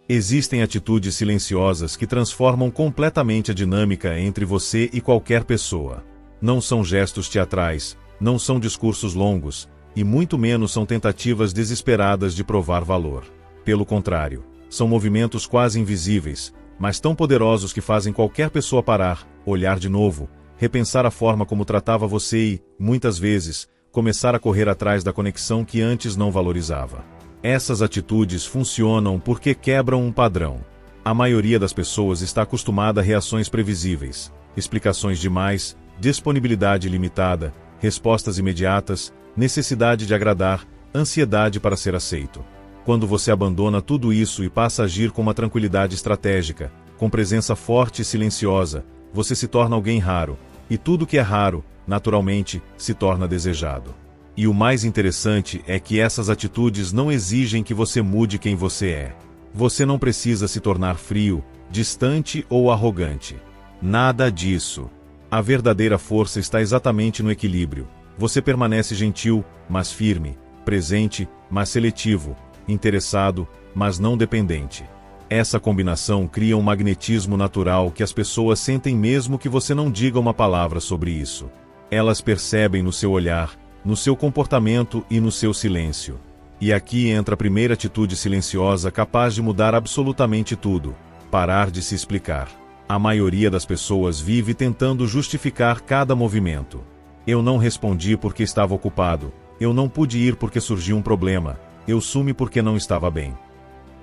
Existem atitudes silenciosas que transformam completamente a dinâmica entre você e qualquer pessoa. Não são gestos teatrais, não são discursos longos, e muito menos são tentativas desesperadas de provar valor. Pelo contrário, são movimentos quase invisíveis, mas tão poderosos que fazem qualquer pessoa parar, olhar de novo, repensar a forma como tratava você e, muitas vezes, começar a correr atrás da conexão que antes não valorizava. Essas atitudes funcionam porque quebram um padrão. A maioria das pessoas está acostumada a reações previsíveis, explicações demais, disponibilidade limitada, respostas imediatas, necessidade de agradar, ansiedade para ser aceito. Quando você abandona tudo isso e passa a agir com uma tranquilidade estratégica, com presença forte e silenciosa, você se torna alguém raro, e tudo que é raro, naturalmente, se torna desejado. E o mais interessante é que essas atitudes não exigem que você mude quem você é. Você não precisa se tornar frio, distante ou arrogante. Nada disso. A verdadeira força está exatamente no equilíbrio. Você permanece gentil, mas firme, presente, mas seletivo, interessado, mas não dependente. Essa combinação cria um magnetismo natural que as pessoas sentem mesmo que você não diga uma palavra sobre isso. Elas percebem no seu olhar, no seu comportamento e no seu silêncio. E aqui entra a primeira atitude silenciosa capaz de mudar absolutamente tudo: parar de se explicar. A maioria das pessoas vive tentando justificar cada movimento. Eu não respondi porque estava ocupado, eu não pude ir porque surgiu um problema, eu sumi porque não estava bem.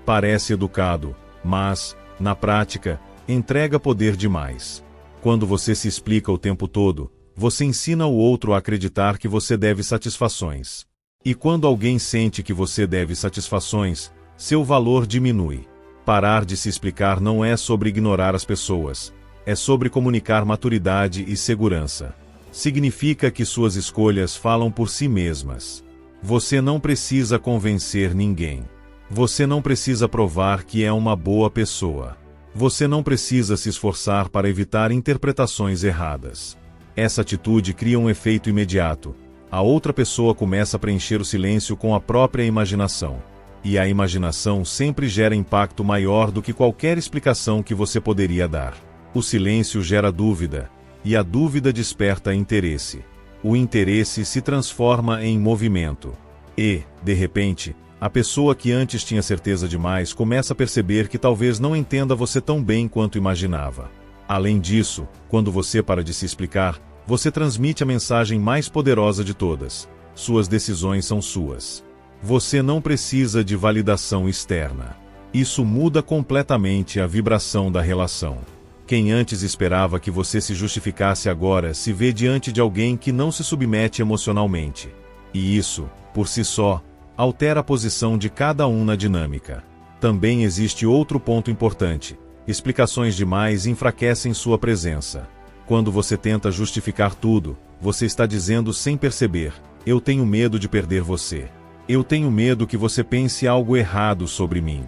Parece educado, mas, na prática, entrega poder demais. Quando você se explica o tempo todo, você ensina o outro a acreditar que você deve satisfações. E quando alguém sente que você deve satisfações, seu valor diminui. Parar de se explicar não é sobre ignorar as pessoas, é sobre comunicar maturidade e segurança. Significa que suas escolhas falam por si mesmas. Você não precisa convencer ninguém. Você não precisa provar que é uma boa pessoa. Você não precisa se esforçar para evitar interpretações erradas. Essa atitude cria um efeito imediato. A outra pessoa começa a preencher o silêncio com a própria imaginação. E a imaginação sempre gera impacto maior do que qualquer explicação que você poderia dar. O silêncio gera dúvida, e a dúvida desperta interesse. O interesse se transforma em movimento. E, de repente, a pessoa que antes tinha certeza demais começa a perceber que talvez não entenda você tão bem quanto imaginava. Além disso, quando você para de se explicar, você transmite a mensagem mais poderosa de todas: suas decisões são suas. Você não precisa de validação externa. Isso muda completamente a vibração da relação. Quem antes esperava que você se justificasse agora se vê diante de alguém que não se submete emocionalmente. E isso, por si só, altera a posição de cada um na dinâmica. Também existe outro ponto importante: explicações demais enfraquecem sua presença. Quando você tenta justificar tudo, você está dizendo sem perceber: eu tenho medo de perder você. Eu tenho medo que você pense algo errado sobre mim.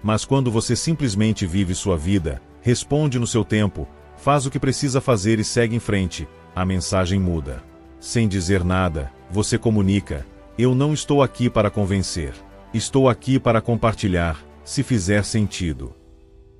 Mas quando você simplesmente vive sua vida, responde no seu tempo, faz o que precisa fazer e segue em frente, a mensagem muda. Sem dizer nada, você comunica: eu não estou aqui para convencer. Estou aqui para compartilhar, se fizer sentido.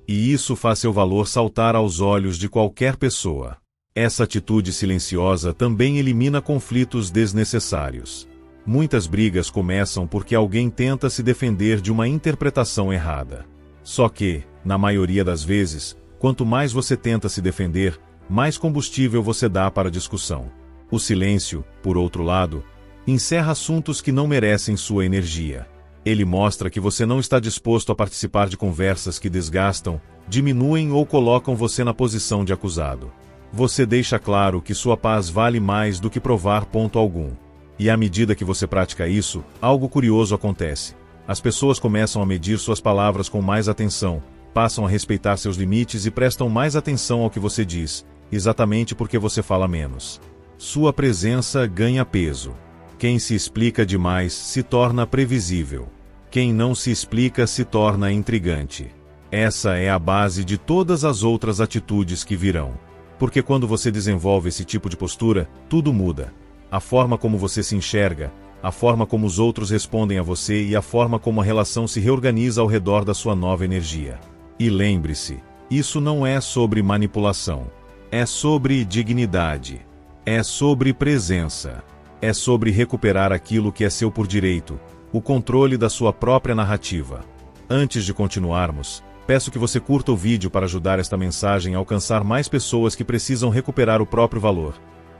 E isso faz seu valor saltar aos olhos de qualquer pessoa. Essa atitude silenciosa também elimina conflitos desnecessários. Muitas brigas começam porque alguém tenta se defender de uma interpretação errada. Só que, na maioria das vezes, quanto mais você tenta se defender, mais combustível você dá para a discussão. O silêncio, por outro lado, encerra assuntos que não merecem sua energia. Ele mostra que você não está disposto a participar de conversas que desgastam, diminuem ou colocam você na posição de acusado. Você deixa claro que sua paz vale mais do que provar ponto algum. E à medida que você pratica isso, algo curioso acontece. As pessoas começam a medir suas palavras com mais atenção, passam a respeitar seus limites e prestam mais atenção ao que você diz, exatamente porque você fala menos. Sua presença ganha peso. Quem se explica demais se torna previsível. Quem não se explica se torna intrigante. Essa é a base de todas as outras atitudes que virão. Porque quando você desenvolve esse tipo de postura, tudo muda. A forma como você se enxerga, a forma como os outros respondem a você e a forma como a relação se reorganiza ao redor da sua nova energia. E lembre-se, isso não é sobre manipulação. É sobre dignidade. É sobre presença. É sobre recuperar aquilo que é seu por direito, o controle da sua própria narrativa. Antes de continuarmos, peço que você curta o vídeo para ajudar esta mensagem a alcançar mais pessoas que precisam recuperar o próprio valor.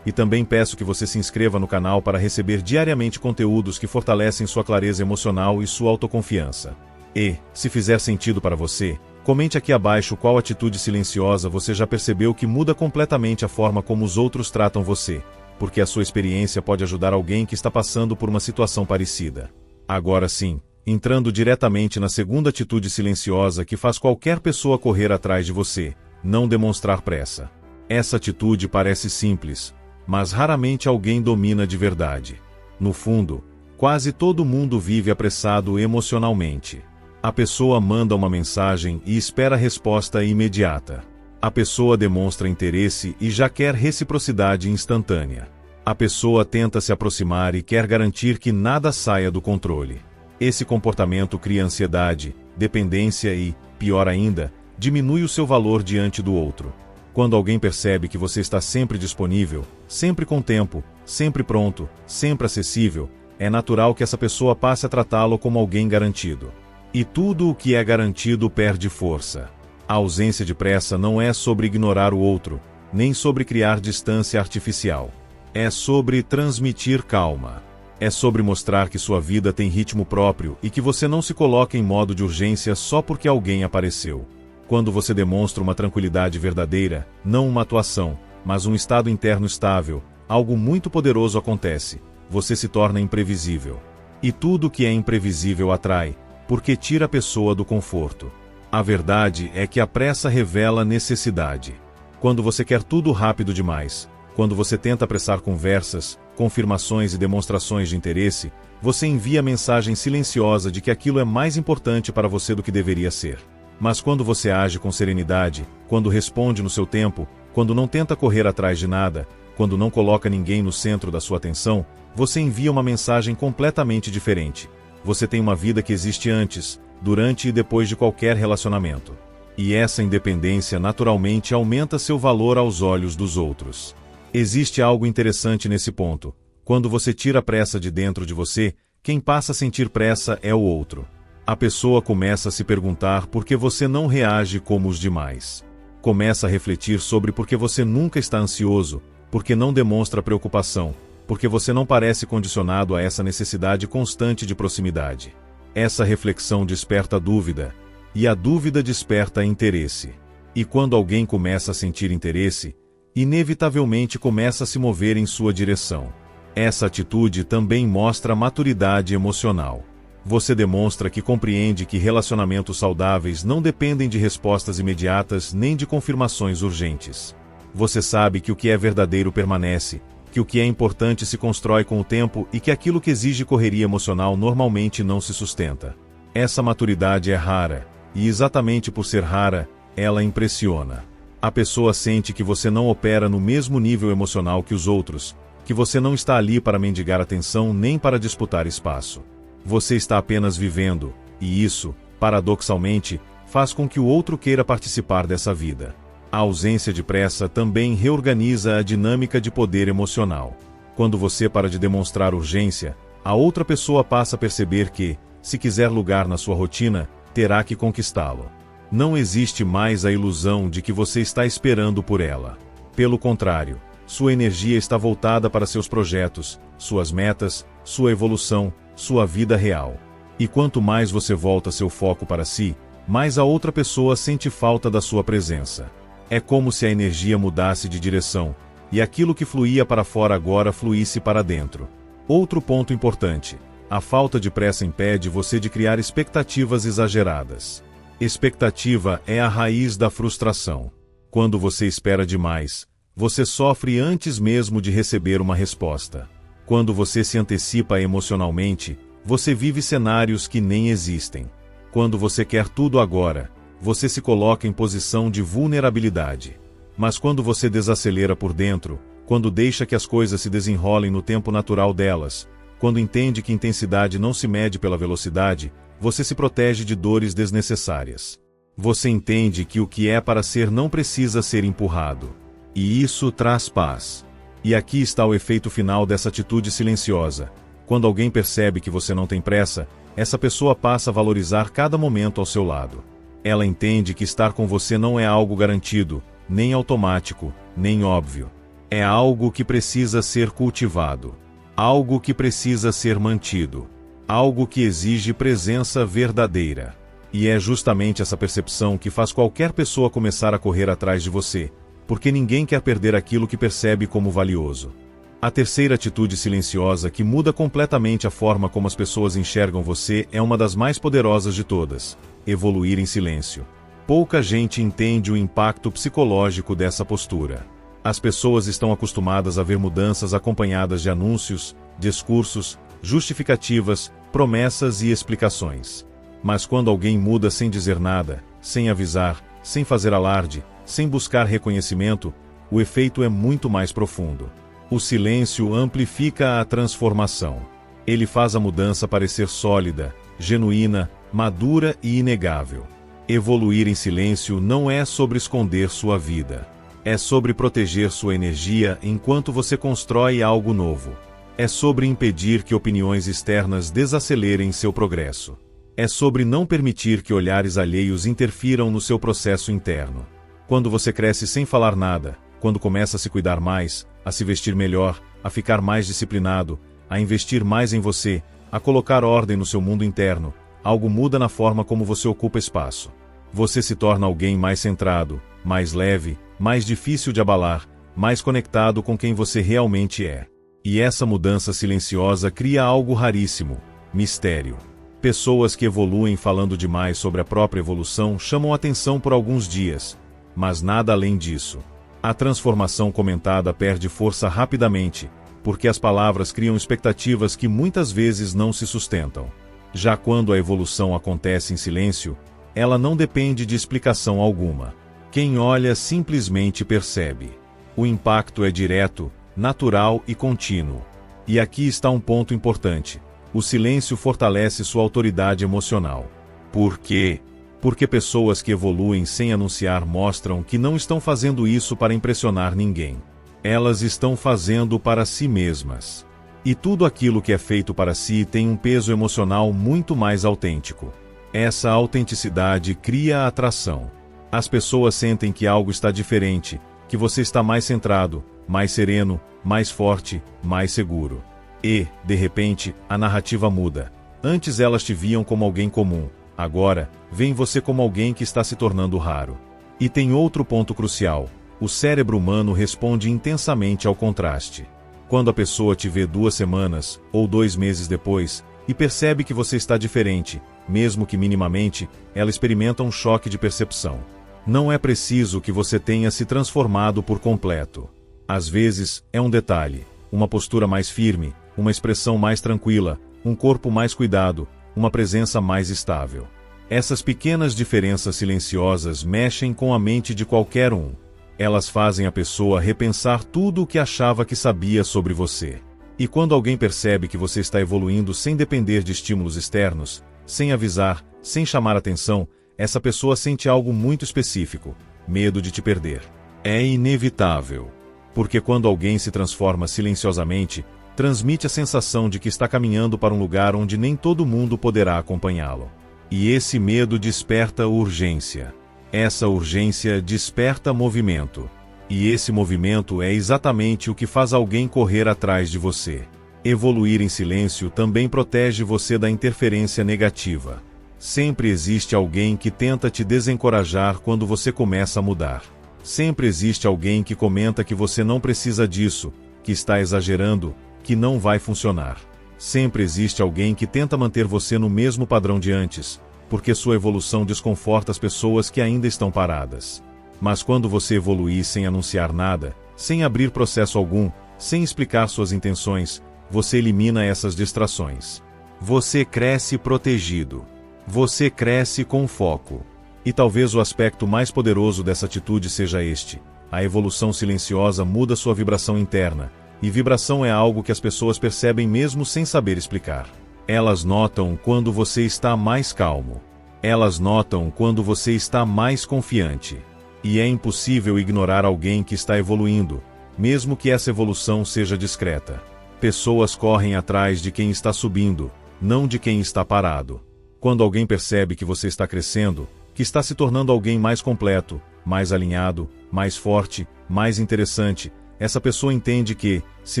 E também peço que você se inscreva no canal para receber diariamente conteúdos que fortalecem sua clareza emocional e sua autoconfiança. E, se fizer sentido para você, comente aqui abaixo qual atitude silenciosa você já percebeu que muda completamente a forma como os outros tratam você, porque a sua experiência pode ajudar alguém que está passando por uma situação parecida. Agora sim, entrando diretamente na segunda atitude silenciosa que faz qualquer pessoa correr atrás de você, não demonstrar pressa. Essa atitude parece simples, mas raramente alguém domina de verdade. No fundo, quase todo mundo vive apressado emocionalmente. A pessoa manda uma mensagem e espera a resposta imediata. A pessoa demonstra interesse e já quer reciprocidade instantânea. A pessoa tenta se aproximar e quer garantir que nada saia do controle. Esse comportamento cria ansiedade, dependência e, pior ainda, diminui o seu valor diante do outro. Quando alguém percebe que você está sempre disponível, sempre com tempo, sempre pronto, sempre acessível, é natural que essa pessoa passe a tratá-lo como alguém garantido. E tudo o que é garantido perde força. A ausência de pressa não é sobre ignorar o outro, nem sobre criar distância artificial. É sobre transmitir calma. É sobre mostrar que sua vida tem ritmo próprio e que você não se coloca em modo de urgência só porque alguém apareceu. Quando você demonstra uma tranquilidade verdadeira, não uma atuação, mas um estado interno estável, algo muito poderoso acontece. Você se torna imprevisível. E tudo que é imprevisível atrai, porque tira a pessoa do conforto. A verdade é que a pressa revela necessidade. Quando você quer tudo rápido demais, quando você tenta apressar conversas, confirmações e demonstrações de interesse, você envia a mensagem silenciosa de que aquilo é mais importante para você do que deveria ser. Mas quando você age com serenidade, quando responde no seu tempo, quando não tenta correr atrás de nada, quando não coloca ninguém no centro da sua atenção, você envia uma mensagem completamente diferente. Você tem uma vida que existe antes, durante e depois de qualquer relacionamento. E essa independência naturalmente aumenta seu valor aos olhos dos outros. Existe algo interessante nesse ponto. Quando você tira a pressa de dentro de você, quem passa a sentir pressa é o outro. A pessoa começa a se perguntar por que você não reage como os demais. Começa a refletir sobre por que você nunca está ansioso, por que não demonstra preocupação, porque você não parece condicionado a essa necessidade constante de proximidade. Essa reflexão desperta dúvida, e a dúvida desperta interesse. E quando alguém começa a sentir interesse, inevitavelmente começa a se mover em sua direção. Essa atitude também mostra maturidade emocional. Você demonstra que compreende que relacionamentos saudáveis não dependem de respostas imediatas nem de confirmações urgentes. Você sabe que o que é verdadeiro permanece, que o que é importante se constrói com o tempo e que aquilo que exige correria emocional normalmente não se sustenta. Essa maturidade é rara, e exatamente por ser rara, ela impressiona. A pessoa sente que você não opera no mesmo nível emocional que os outros, que você não está ali para mendigar atenção nem para disputar espaço. Você está apenas vivendo, e isso, paradoxalmente, faz com que o outro queira participar dessa vida. A ausência de pressa também reorganiza a dinâmica de poder emocional. Quando você para de demonstrar urgência, a outra pessoa passa a perceber que, se quiser lugar na sua rotina, terá que conquistá-lo. Não existe mais a ilusão de que você está esperando por ela. Pelo contrário, sua energia está voltada para seus projetos, suas metas, sua evolução, sua vida real. E quanto mais você volta seu foco para si, mais a outra pessoa sente falta da sua presença. É como se a energia mudasse de direção, e aquilo que fluía para fora agora fluísse para dentro. Outro ponto importante: a falta de pressa impede você de criar expectativas exageradas. Expectativa é a raiz da frustração. Quando você espera demais, você sofre antes mesmo de receber uma resposta. Quando você se antecipa emocionalmente, você vive cenários que nem existem. Quando você quer tudo agora, você se coloca em posição de vulnerabilidade. Mas quando você desacelera por dentro, quando deixa que as coisas se desenrolem no tempo natural delas, Quando entende que intensidade não se mede pela velocidade, você se protege de dores desnecessárias. Você entende que o que é para ser não precisa ser empurrado. E isso traz paz. E aqui está o efeito final dessa atitude silenciosa. Quando alguém percebe que você não tem pressa, essa pessoa passa a valorizar cada momento ao seu lado. Ela entende que estar com você não é algo garantido, nem automático, nem óbvio. É algo que precisa ser cultivado. Algo que precisa ser mantido. Algo que exige presença verdadeira. E é justamente essa percepção que faz qualquer pessoa começar a correr atrás de você, porque ninguém quer perder aquilo que percebe como valioso. A terceira atitude silenciosa que muda completamente a forma como as pessoas enxergam você é uma das mais poderosas de todas: evoluir em silêncio. Pouca gente entende o impacto psicológico dessa postura. As pessoas estão acostumadas a ver mudanças acompanhadas de anúncios, discursos, justificativas, promessas e explicações. Mas quando alguém muda sem dizer nada, sem avisar, sem fazer alarde, sem buscar reconhecimento, o efeito é muito mais profundo. O silêncio amplifica a transformação. Ele faz a mudança parecer sólida, genuína, madura e inegável. Evoluir em silêncio não é sobre esconder sua vida. É sobre proteger sua energia enquanto você constrói algo novo. É sobre impedir que opiniões externas desacelerem seu progresso. É sobre não permitir que olhares alheios interfiram no seu processo interno. Quando você cresce sem falar nada, quando começa a se cuidar mais, a se vestir melhor, a ficar mais disciplinado, a investir mais em você, a colocar ordem no seu mundo interno, algo muda na forma como você ocupa espaço. Você se torna alguém mais centrado, mais leve, mais difícil de abalar, mais conectado com quem você realmente é. E essa mudança silenciosa cria algo raríssimo: mistério. Pessoas que evoluem falando demais sobre a própria evolução chamam atenção por alguns dias, mas nada além disso. A transformação comentada perde força rapidamente, porque as palavras criam expectativas que muitas vezes não se sustentam. Já quando a evolução acontece em silêncio, ela não depende de explicação alguma. Quem olha simplesmente percebe. O impacto é direto, natural e contínuo. E aqui está um ponto importante: o silêncio fortalece sua autoridade emocional. Por quê? Porque pessoas que evoluem sem anunciar mostram que não estão fazendo isso para impressionar ninguém. Elas estão fazendo para si mesmas. E tudo aquilo que é feito para si tem um peso emocional muito mais autêntico. Essa autenticidade cria atração. As pessoas sentem que algo está diferente, que você está mais centrado, mais sereno, mais forte, mais seguro. E, de repente, a narrativa muda. Antes elas te viam como alguém comum. Agora, veem você como alguém que está se tornando raro. E tem outro ponto crucial: o cérebro humano responde intensamente ao contraste. Quando a pessoa te vê 2 semanas, ou 2 meses depois, e percebe que você está diferente, mesmo que minimamente, ela experimenta um choque de percepção. Não é preciso que você tenha se transformado por completo. Às vezes, é um detalhe: uma postura mais firme, uma expressão mais tranquila, um corpo mais cuidado, uma presença mais estável. Essas pequenas diferenças silenciosas mexem com a mente de qualquer um. Elas fazem a pessoa repensar tudo o que achava que sabia sobre você. E quando alguém percebe que você está evoluindo sem depender de estímulos externos, sem avisar, sem chamar atenção, essa pessoa sente algo muito específico: medo de te perder. É inevitável. Porque quando alguém se transforma silenciosamente, transmite a sensação de que está caminhando para um lugar onde nem todo mundo poderá acompanhá-lo. E esse medo desperta urgência. Essa urgência desperta movimento. E esse movimento é exatamente o que faz alguém correr atrás de você. Evoluir em silêncio também protege você da interferência negativa. Sempre existe alguém que tenta te desencorajar quando você começa a mudar. Sempre existe alguém que comenta que você não precisa disso, que está exagerando, que não vai funcionar. Sempre existe alguém que tenta manter você no mesmo padrão de antes, porque sua evolução desconforta as pessoas que ainda estão paradas. Mas quando você evoluir sem anunciar nada, sem abrir processo algum, sem explicar suas intenções, você elimina essas distrações. Você cresce protegido. Você cresce com foco. E talvez o aspecto mais poderoso dessa atitude seja este: a evolução silenciosa muda sua vibração interna. e vibração é algo que as pessoas percebem mesmo sem saber explicar. Elas notam quando você está mais calmo. Elas notam quando você está mais confiante. E é impossível ignorar alguém que está evoluindo, mesmo que essa evolução seja discreta. Pessoas correm atrás de quem está subindo, não de quem está parado. Quando alguém percebe que você está crescendo, que está se tornando alguém mais completo, mais alinhado, mais forte, mais interessante, essa pessoa entende que, se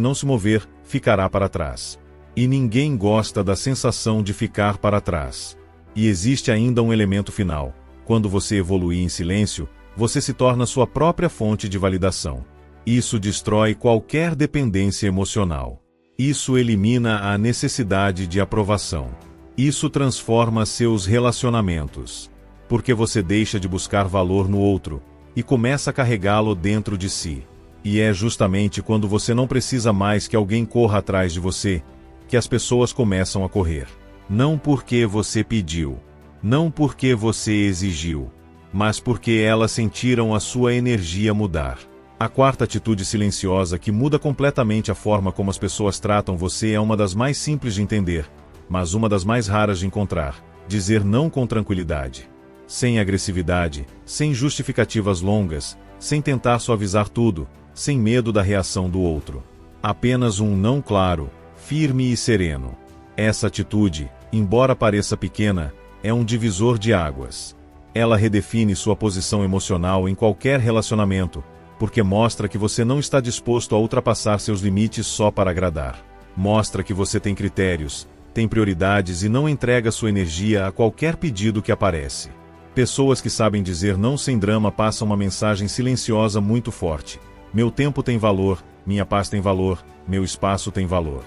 não se mover, ficará para trás. E ninguém gosta da sensação de ficar para trás. E existe ainda um elemento final. Quando você evolui em silêncio, você se torna sua própria fonte de validação. Isso destrói qualquer dependência emocional. Isso elimina a necessidade de aprovação. Isso transforma seus relacionamentos. Porque você deixa de buscar valor no outro e começa a carregá-lo dentro de si. E é justamente quando você não precisa mais que alguém corra atrás de você, que as pessoas começam a correr. Não porque você pediu, não porque você exigiu, mas porque elas sentiram a sua energia mudar. A quarta atitude silenciosa que muda completamente a forma como as pessoas tratam você é uma das mais simples de entender, mas uma das mais raras de encontrar: dizer não com tranquilidade. Sem agressividade, sem justificativas longas, sem tentar suavizar tudo, sem medo da reação do outro. Apenas um não claro, firme e sereno. Essa atitude, embora pareça pequena, é um divisor de águas. Ela redefine sua posição emocional em qualquer relacionamento, porque mostra que você não está disposto a ultrapassar seus limites só para agradar. Mostra que você tem critérios, tem prioridades e não entrega sua energia a qualquer pedido que aparece. Pessoas que sabem dizer não sem drama passam uma mensagem silenciosa muito forte. Meu tempo tem valor, minha paz tem valor, meu espaço tem valor.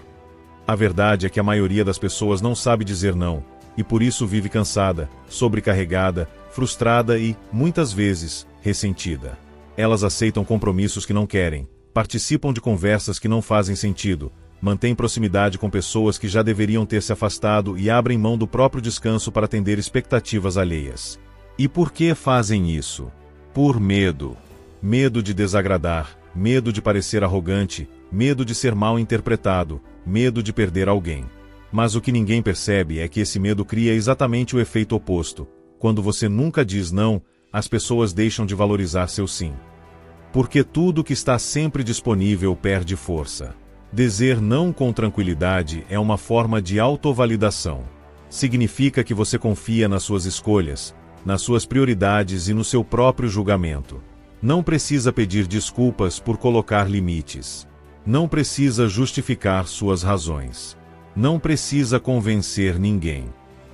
A verdade é que a maioria das pessoas não sabe dizer não, e por isso vive cansada, sobrecarregada, frustrada e, muitas vezes, ressentida. Elas aceitam compromissos que não querem, participam de conversas que não fazem sentido, mantêm proximidade com pessoas que já deveriam ter se afastado e abrem mão do próprio descanso para atender expectativas alheias. E por que fazem isso? Por medo. Medo de desagradar, medo de parecer arrogante, medo de ser mal interpretado, medo de perder alguém. Mas o que ninguém percebe é que esse medo cria exatamente o efeito oposto. Quando você nunca diz não, as pessoas deixam de valorizar seu sim. Porque tudo que está sempre disponível perde força. Dizer não com tranquilidade é uma forma de autovalidação. Significa que você confia nas suas escolhas, nas suas prioridades e no seu próprio julgamento. Não precisa pedir desculpas por colocar limites. Não precisa justificar suas razões. Não precisa convencer ninguém.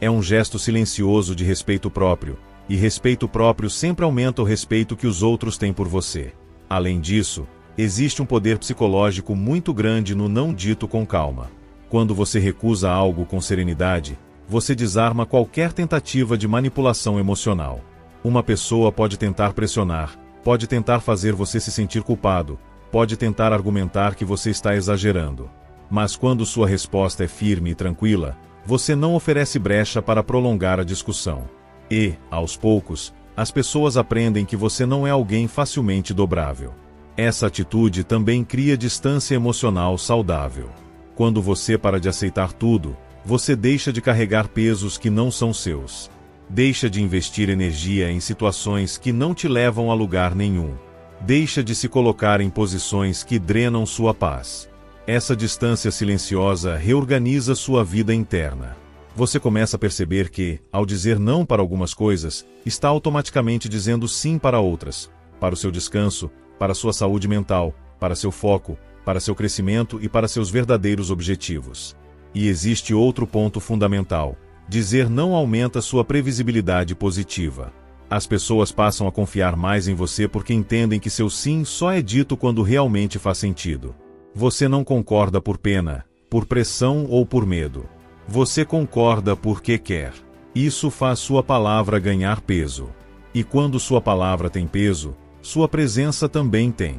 É um gesto silencioso de respeito próprio, e respeito próprio sempre aumenta o respeito que os outros têm por você. Além disso, existe um poder psicológico muito grande no não dito com calma. Quando você recusa algo com serenidade, você desarma qualquer tentativa de manipulação emocional. Uma pessoa pode tentar pressionar, pode tentar fazer você se sentir culpado, pode tentar argumentar que você está exagerando. Mas quando sua resposta é firme e tranquila, você não oferece brecha para prolongar a discussão. E, aos poucos, as pessoas aprendem que você não é alguém facilmente dobrável. Essa atitude também cria distância emocional saudável. Quando você para de aceitar tudo, você deixa de carregar pesos que não são seus. Deixa de investir energia em situações que não te levam a lugar nenhum. Deixa de se colocar em posições que drenam sua paz. Essa distância silenciosa reorganiza sua vida interna. Você começa a perceber que, ao dizer não para algumas coisas, está automaticamente dizendo sim para outras, para o seu descanso, para a sua saúde mental, para seu foco, para seu crescimento e para seus verdadeiros objetivos. E existe outro ponto fundamental: dizer não aumenta sua previsibilidade positiva. As pessoas passam a confiar mais em você porque entendem que seu sim só é dito quando realmente faz sentido. Você não concorda por pena, por pressão ou por medo. Você concorda porque quer. Isso faz sua palavra ganhar peso. E quando sua palavra tem peso, sua presença também tem.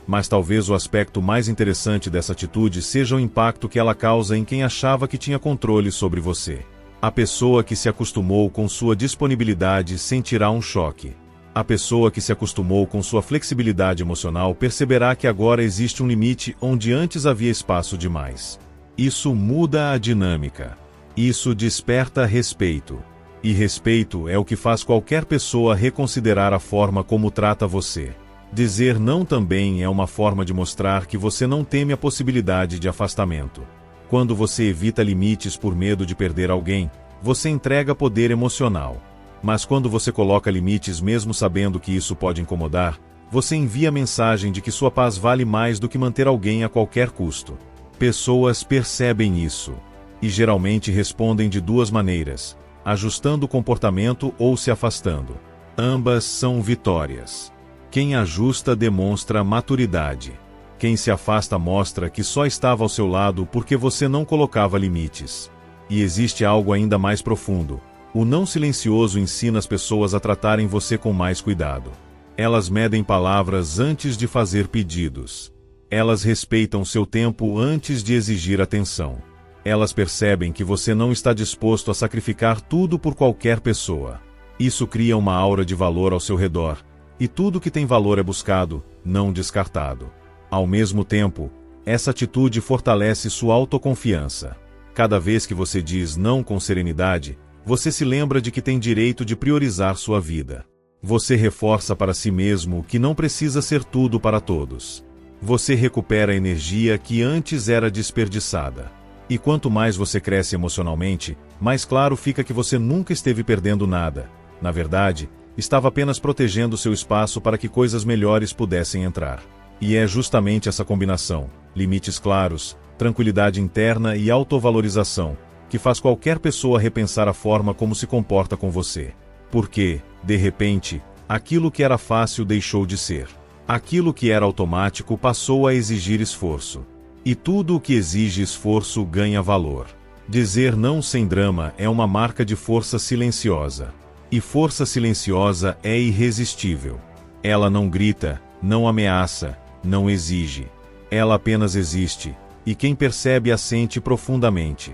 Mas talvez o aspecto mais interessante dessa atitude seja o impacto que ela causa em quem achava que tinha controle sobre você. A pessoa que se acostumou com sua disponibilidade sentirá um choque. A pessoa que se acostumou com sua flexibilidade emocional perceberá que agora existe um limite onde antes havia espaço demais. Isso muda a dinâmica. Isso desperta respeito. E respeito é o que faz qualquer pessoa reconsiderar a forma como trata você. Dizer não também é uma forma de mostrar que você não teme a possibilidade de afastamento. Quando você evita limites por medo de perder alguém, você entrega poder emocional. Mas quando você coloca limites mesmo sabendo que isso pode incomodar, você envia a mensagem de que sua paz vale mais do que manter alguém a qualquer custo. Pessoas percebem isso. E geralmente respondem de duas maneiras: ajustando o comportamento ou se afastando. Ambas são vitórias. Quem ajusta demonstra maturidade. Quem se afasta mostra que só estava ao seu lado porque você não colocava limites. E existe algo ainda mais profundo. O não silencioso ensina as pessoas a tratarem você com mais cuidado. Elas medem palavras antes de fazer pedidos. Elas respeitam seu tempo antes de exigir atenção. Elas percebem que você não está disposto a sacrificar tudo por qualquer pessoa. Isso cria uma aura de valor ao seu redor, e tudo que tem valor é buscado, não descartado. Ao mesmo tempo, essa atitude fortalece sua autoconfiança. Cada vez que você diz não com serenidade, você se lembra de que tem direito de priorizar sua vida. Você reforça para si mesmo que não precisa ser tudo para todos. Você recupera a energia que antes era desperdiçada. E quanto mais você cresce emocionalmente, mais claro fica que você nunca esteve perdendo nada. Na verdade, estava apenas protegendo seu espaço para que coisas melhores pudessem entrar. E é justamente essa combinação, limites claros, tranquilidade interna e autovalorização, que faz qualquer pessoa repensar a forma como se comporta com você. Porque, de repente, aquilo que era fácil deixou de ser. Aquilo que era automático passou a exigir esforço. E tudo o que exige esforço ganha valor. Dizer não sem drama é uma marca de força silenciosa. E força silenciosa é irresistível. Ela não grita, não ameaça, não exige. Ela apenas existe, e quem percebe a sente profundamente.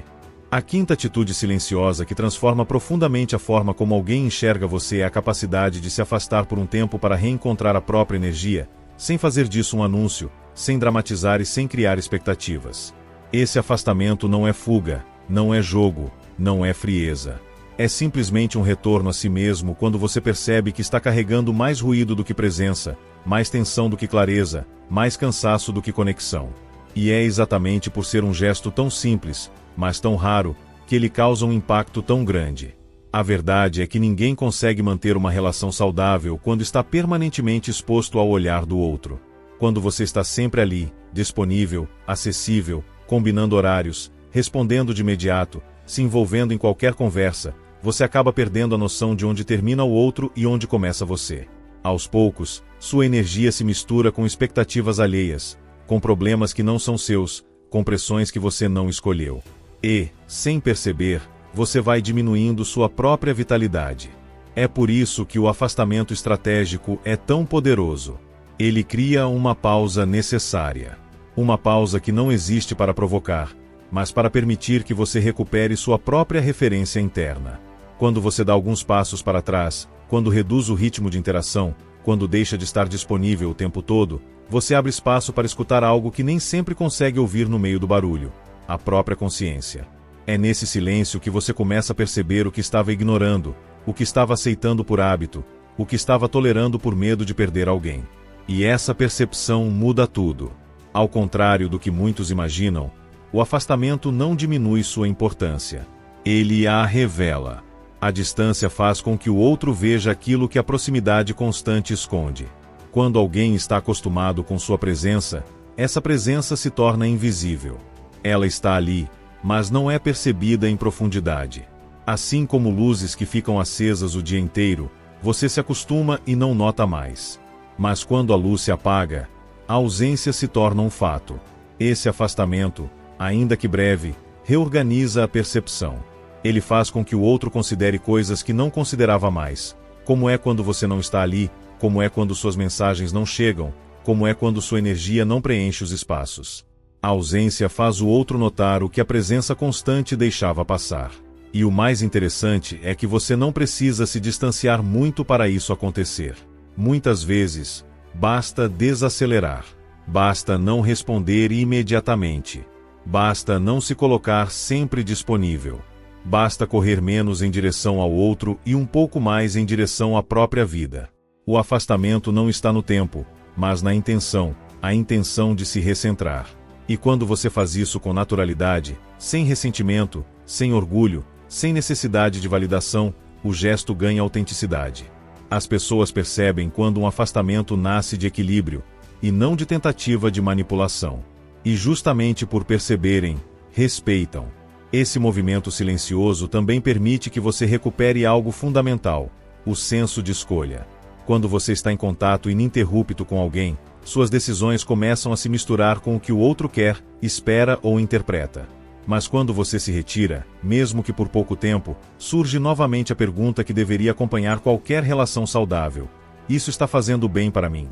A quinta atitude silenciosa que transforma profundamente a forma como alguém enxerga você é a capacidade de se afastar por um tempo para reencontrar a própria energia, sem fazer disso um anúncio, sem dramatizar e sem criar expectativas. Esse afastamento não é fuga, não é jogo, não é frieza. É simplesmente um retorno a si mesmo quando você percebe que está carregando mais ruído do que presença, mais tensão do que clareza, mais cansaço do que conexão. E é exatamente por ser um gesto tão simples, mas tão raro, que ele causa um impacto tão grande. A verdade é que ninguém consegue manter uma relação saudável quando está permanentemente exposto ao olhar do outro. Quando você está sempre ali, disponível, acessível, combinando horários, respondendo de imediato, se envolvendo em qualquer conversa, você acaba perdendo a noção de onde termina o outro e onde começa você. Aos poucos, sua energia se mistura com expectativas alheias, com problemas que não são seus, com pressões que você não escolheu. E, sem perceber, você vai diminuindo sua própria vitalidade. É por isso que o afastamento estratégico é tão poderoso. Ele cria uma pausa necessária. Uma pausa que não existe para provocar, mas para permitir que você recupere sua própria referência interna. Quando você dá alguns passos para trás, quando reduz o ritmo de interação, quando deixa de estar disponível o tempo todo, você abre espaço para escutar algo que nem sempre consegue ouvir no meio do barulho: a própria consciência. É nesse silêncio que você começa a perceber o que estava ignorando, o que estava aceitando por hábito, o que estava tolerando por medo de perder alguém. E essa percepção muda tudo. Ao contrário do que muitos imaginam, o afastamento não diminui sua importância. Ele a revela. A distância faz com que o outro veja aquilo que a proximidade constante esconde. Quando alguém está acostumado com sua presença, essa presença se torna invisível. Ela está ali, mas não é percebida em profundidade. Assim como luzes que ficam acesas o dia inteiro, você se acostuma e não nota mais. Mas quando a luz se apaga, a ausência se torna um fato. Esse afastamento, ainda que breve, reorganiza a percepção. Ele faz com que o outro considere coisas que não considerava mais, como é quando você não está ali, como é quando suas mensagens não chegam, como é quando sua energia não preenche os espaços. A ausência faz o outro notar o que a presença constante deixava passar. E o mais interessante é que você não precisa se distanciar muito para isso acontecer. Muitas vezes, basta desacelerar. Basta não responder imediatamente. Basta não se colocar sempre disponível. Basta correr menos em direção ao outro e um pouco mais em direção à própria vida. O afastamento não está no tempo, mas na intenção, a intenção de se recentrar. E quando você faz isso com naturalidade, sem ressentimento, sem orgulho, sem necessidade de validação, o gesto ganha autenticidade. As pessoas percebem quando um afastamento nasce de equilíbrio, e não de tentativa de manipulação. E justamente por perceberem, respeitam. Esse movimento silencioso também permite que você recupere algo fundamental, o senso de escolha. Quando você está em contato ininterrupto com alguém, suas decisões começam a se misturar com o que o outro quer, espera ou interpreta. Mas quando você se retira, mesmo que por pouco tempo, surge novamente a pergunta que deveria acompanhar qualquer relação saudável: isso está fazendo bem para mim?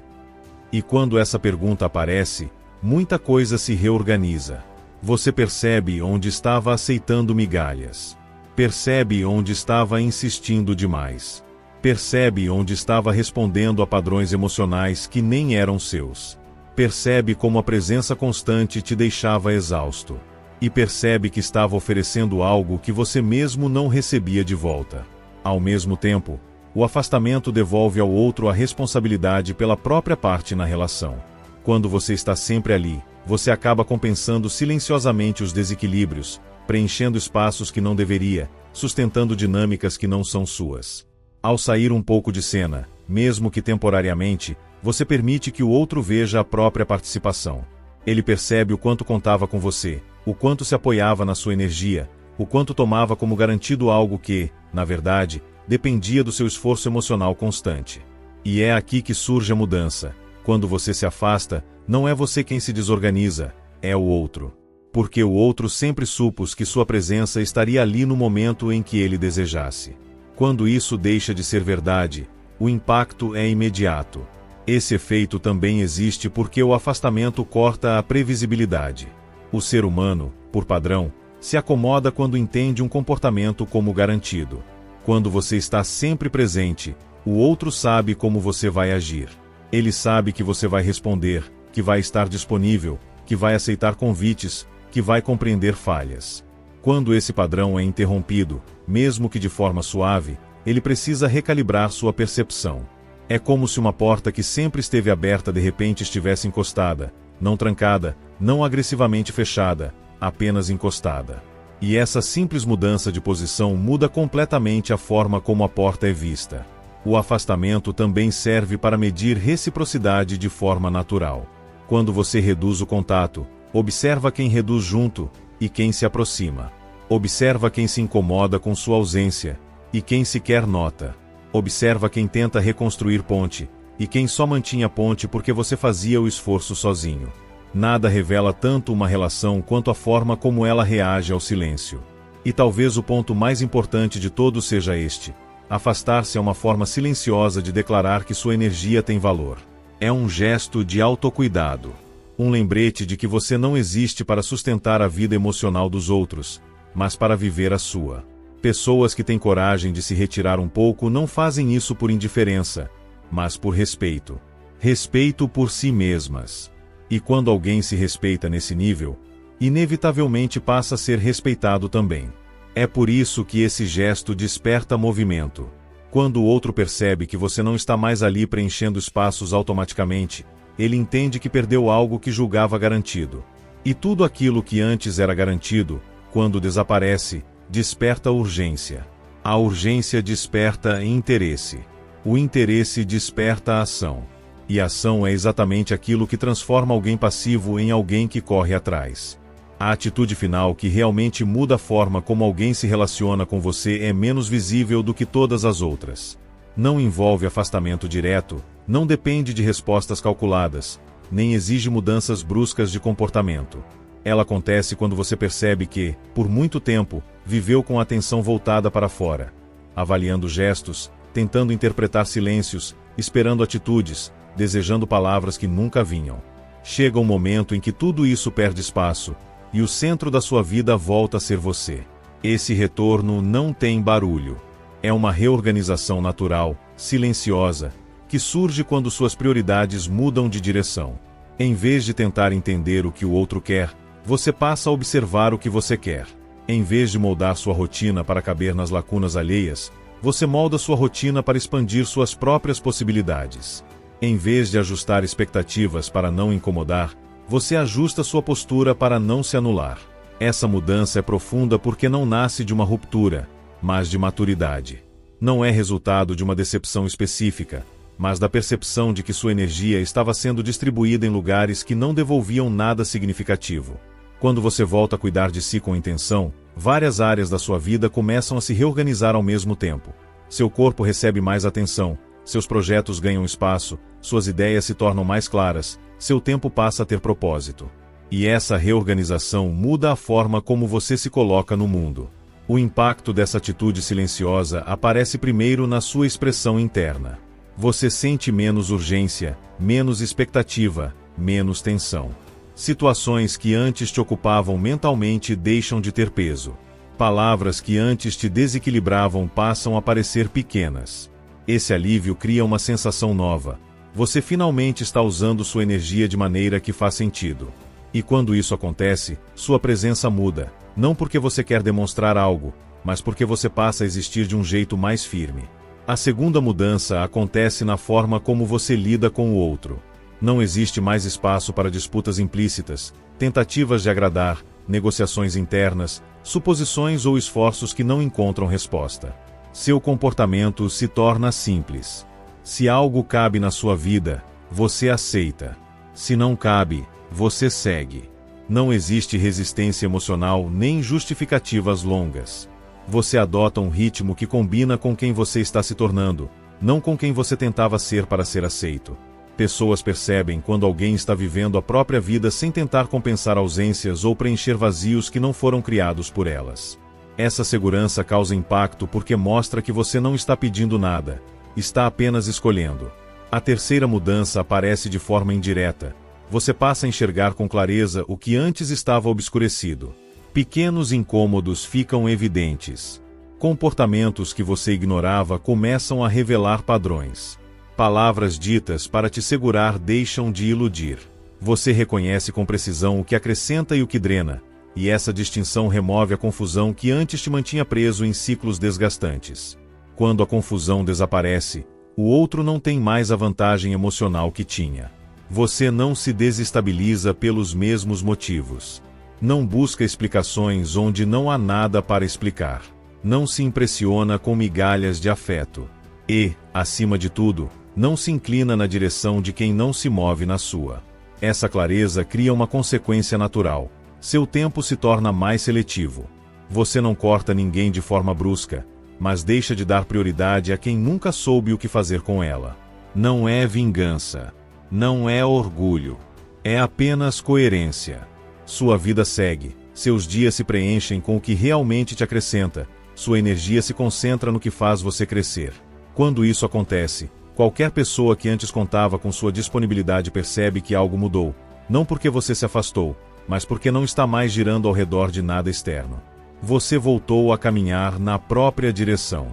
E quando essa pergunta aparece, muita coisa se reorganiza. Você percebe onde estava aceitando migalhas. Percebe onde estava insistindo demais. Percebe onde estava respondendo a padrões emocionais que nem eram seus. Percebe como a presença constante te deixava exausto. E percebe que estava oferecendo algo que você mesmo não recebia de volta. Ao mesmo tempo, o afastamento devolve ao outro a responsabilidade pela própria parte na relação. Quando você está sempre ali, você acaba compensando silenciosamente os desequilíbrios, preenchendo espaços que não deveria, sustentando dinâmicas que não são suas. Ao sair um pouco de cena, mesmo que temporariamente, você permite que o outro veja a própria participação. Ele percebe o quanto contava com você, o quanto se apoiava na sua energia, o quanto tomava como garantido algo que, na verdade, dependia do seu esforço emocional constante. E é aqui que surge a mudança. Quando você se afasta, não é você quem se desorganiza, é o outro. Porque o outro sempre supôs que sua presença estaria ali no momento em que ele desejasse. Quando isso deixa de ser verdade, o impacto é imediato. Esse efeito também existe porque o afastamento corta a previsibilidade. O ser humano, por padrão, se acomoda quando entende um comportamento como garantido. Quando você está sempre presente, o outro sabe como você vai agir. Ele sabe que você vai responder, que vai estar disponível, que vai aceitar convites, que vai compreender falhas. Quando esse padrão é interrompido, mesmo que de forma suave, ele precisa recalibrar sua percepção. É como se uma porta que sempre esteve aberta de repente estivesse encostada, não trancada, não agressivamente fechada, apenas encostada. E essa simples mudança de posição muda completamente a forma como a porta é vista. O afastamento também serve para medir reciprocidade de forma natural. Quando você reduz o contato, observa quem reduz junto e quem se aproxima. Observa quem se incomoda com sua ausência e quem sequer nota. Observa quem tenta reconstruir ponte e quem só mantinha ponte porque você fazia o esforço sozinho. Nada revela tanto uma relação quanto a forma como ela reage ao silêncio. E talvez o ponto mais importante de todos seja este: afastar-se é uma forma silenciosa de declarar que sua energia tem valor. É um gesto de autocuidado. Um lembrete de que você não existe para sustentar a vida emocional dos outros, mas para viver a sua. Pessoas que têm coragem de se retirar um pouco não fazem isso por indiferença, mas por respeito. Respeito por si mesmas. E quando alguém se respeita nesse nível, inevitavelmente passa a ser respeitado também. É por isso que esse gesto desperta movimento. Quando o outro percebe que você não está mais ali preenchendo espaços automaticamente, ele entende que perdeu algo que julgava garantido. E tudo aquilo que antes era garantido, quando desaparece, desperta urgência. A urgência desperta interesse. O interesse desperta a ação. E a ação é exatamente aquilo que transforma alguém passivo em alguém que corre atrás. A atitude final que realmente muda a forma como alguém se relaciona com você é menos visível do que todas as outras. Não envolve afastamento direto, não depende de respostas calculadas, nem exige mudanças bruscas de comportamento. Ela acontece quando você percebe que, por muito tempo, viveu com a atenção voltada para fora, avaliando gestos, tentando interpretar silêncios, esperando atitudes, desejando palavras que nunca vinham. Chega um momento em que tudo isso perde espaço, e o centro da sua vida volta a ser você. Esse retorno não tem barulho. É uma reorganização natural, silenciosa, que surge quando suas prioridades mudam de direção. Em vez de tentar entender o que o outro quer, você passa a observar o que você quer. Em vez de moldar sua rotina para caber nas lacunas alheias, você molda sua rotina para expandir suas próprias possibilidades. Em vez de ajustar expectativas para não incomodar, você ajusta sua postura para não se anular. Essa mudança é profunda porque não nasce de uma ruptura, mas de maturidade. Não é resultado de uma decepção específica, mas da percepção de que sua energia estava sendo distribuída em lugares que não devolviam nada significativo. Quando você volta a cuidar de si com intenção, várias áreas da sua vida começam a se reorganizar ao mesmo tempo. Seu corpo recebe mais atenção, seus projetos ganham espaço, suas ideias se tornam mais claras, seu tempo passa a ter propósito. E essa reorganização muda a forma como você se coloca no mundo. O impacto dessa atitude silenciosa aparece primeiro na sua expressão interna. Você sente menos urgência, menos expectativa, menos tensão. Situações que antes te ocupavam mentalmente deixam de ter peso. Palavras que antes te desequilibravam passam a parecer pequenas. Esse alívio cria uma sensação nova. Você finalmente está usando sua energia de maneira que faz sentido. E quando isso acontece, sua presença muda, não porque você quer demonstrar algo, mas porque você passa a existir de um jeito mais firme. A segunda mudança acontece na forma como você lida com o outro. Não existe mais espaço para disputas implícitas, tentativas de agradar, negociações internas, suposições ou esforços que não encontram resposta. Seu comportamento se torna simples. Se algo cabe na sua vida, você aceita. Se não cabe, você segue. Não existe resistência emocional nem justificativas longas. Você adota um ritmo que combina com quem você está se tornando, não com quem você tentava ser para ser aceito. Pessoas percebem quando alguém está vivendo a própria vida sem tentar compensar ausências ou preencher vazios que não foram criados por elas. Essa segurança causa impacto porque mostra que você não está pedindo nada, está apenas escolhendo. A terceira mudança aparece de forma indireta. Você passa a enxergar com clareza o que antes estava obscurecido. Pequenos incômodos ficam evidentes. Comportamentos que você ignorava começam a revelar padrões. Palavras ditas para te segurar deixam de iludir. Você reconhece com precisão o que acrescenta e o que drena, e essa distinção remove a confusão que antes te mantinha preso em ciclos desgastantes. Quando a confusão desaparece, o outro não tem mais a vantagem emocional que tinha. Você não se desestabiliza pelos mesmos motivos. Não busca explicações onde não há nada para explicar. Não se impressiona com migalhas de afeto. E, acima de tudo, não se inclina na direção de quem não se move na sua. Essa clareza cria uma consequência natural. Seu tempo se torna mais seletivo. Você não corta ninguém de forma brusca, mas deixa de dar prioridade a quem nunca soube o que fazer com ela. Não é vingança. Não é orgulho. É apenas coerência. Sua vida segue, seus dias se preenchem com o que realmente te acrescenta, sua energia se concentra no que faz você crescer. Quando isso acontece, qualquer pessoa que antes contava com sua disponibilidade percebe que algo mudou, não porque você se afastou, mas porque não está mais girando ao redor de nada externo. Você voltou a caminhar na própria direção.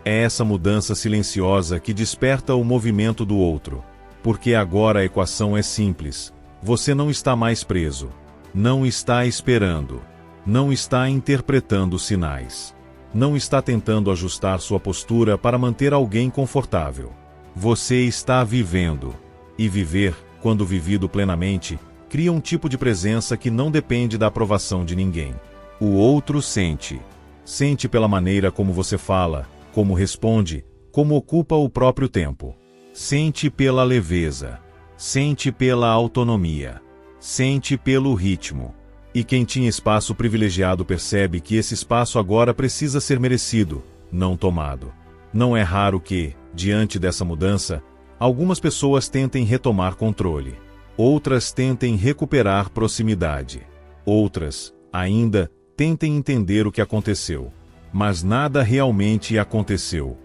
É essa mudança silenciosa que desperta o movimento do outro. Porque agora a equação é simples. Você não está mais preso. Não está esperando. Não está interpretando sinais. Não está tentando ajustar sua postura para manter alguém confortável. Você está vivendo. E viver, quando vivido plenamente, cria um tipo de presença que não depende da aprovação de ninguém. O outro sente. Sente pela maneira como você fala, como responde, como ocupa o próprio tempo. Sente pela leveza. Sente pela autonomia. Sente pelo ritmo. E quem tinha espaço privilegiado percebe que esse espaço agora precisa ser merecido, não tomado. Não é raro que, diante dessa mudança, algumas pessoas tentem retomar controle. Outras tentem recuperar proximidade. Outras, ainda, tentem entender o que aconteceu. Mas nada realmente aconteceu.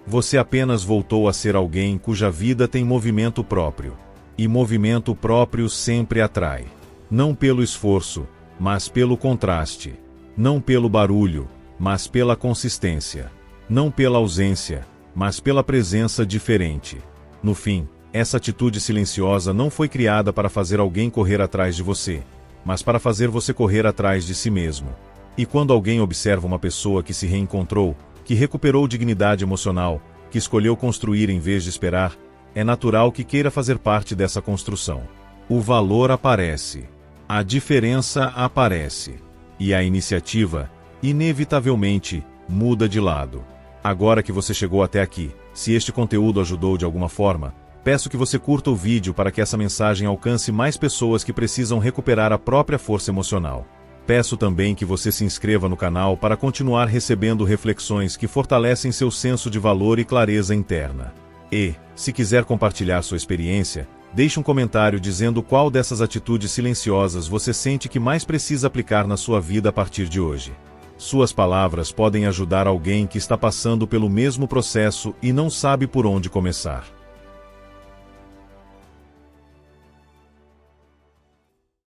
Você apenas voltou a ser alguém cuja vida tem movimento próprio. E movimento próprio sempre atrai. Não pelo esforço, mas pelo contraste. Não pelo barulho, mas pela consistência. Não pela ausência, mas pela presença diferente. No fim, essa atitude silenciosa não foi criada para fazer alguém correr atrás de você, mas para fazer você correr atrás de si mesmo. E quando alguém observa uma pessoa que se reencontrou, que recuperou dignidade emocional, que escolheu construir em vez de esperar, é natural que queira fazer parte dessa construção. O valor aparece, a diferença aparece, e a iniciativa, inevitavelmente, muda de lado. Agora que você chegou até aqui, se este conteúdo ajudou de alguma forma, peço que você curta o vídeo para que essa mensagem alcance mais pessoas que precisam recuperar a própria força emocional. Peço também que você se inscreva no canal para continuar recebendo reflexões que fortalecem seu senso de valor e clareza interna. E, se quiser compartilhar sua experiência, deixe um comentário dizendo qual dessas atitudes silenciosas você sente que mais precisa aplicar na sua vida a partir de hoje. Suas palavras podem ajudar alguém que está passando pelo mesmo processo e não sabe por onde começar.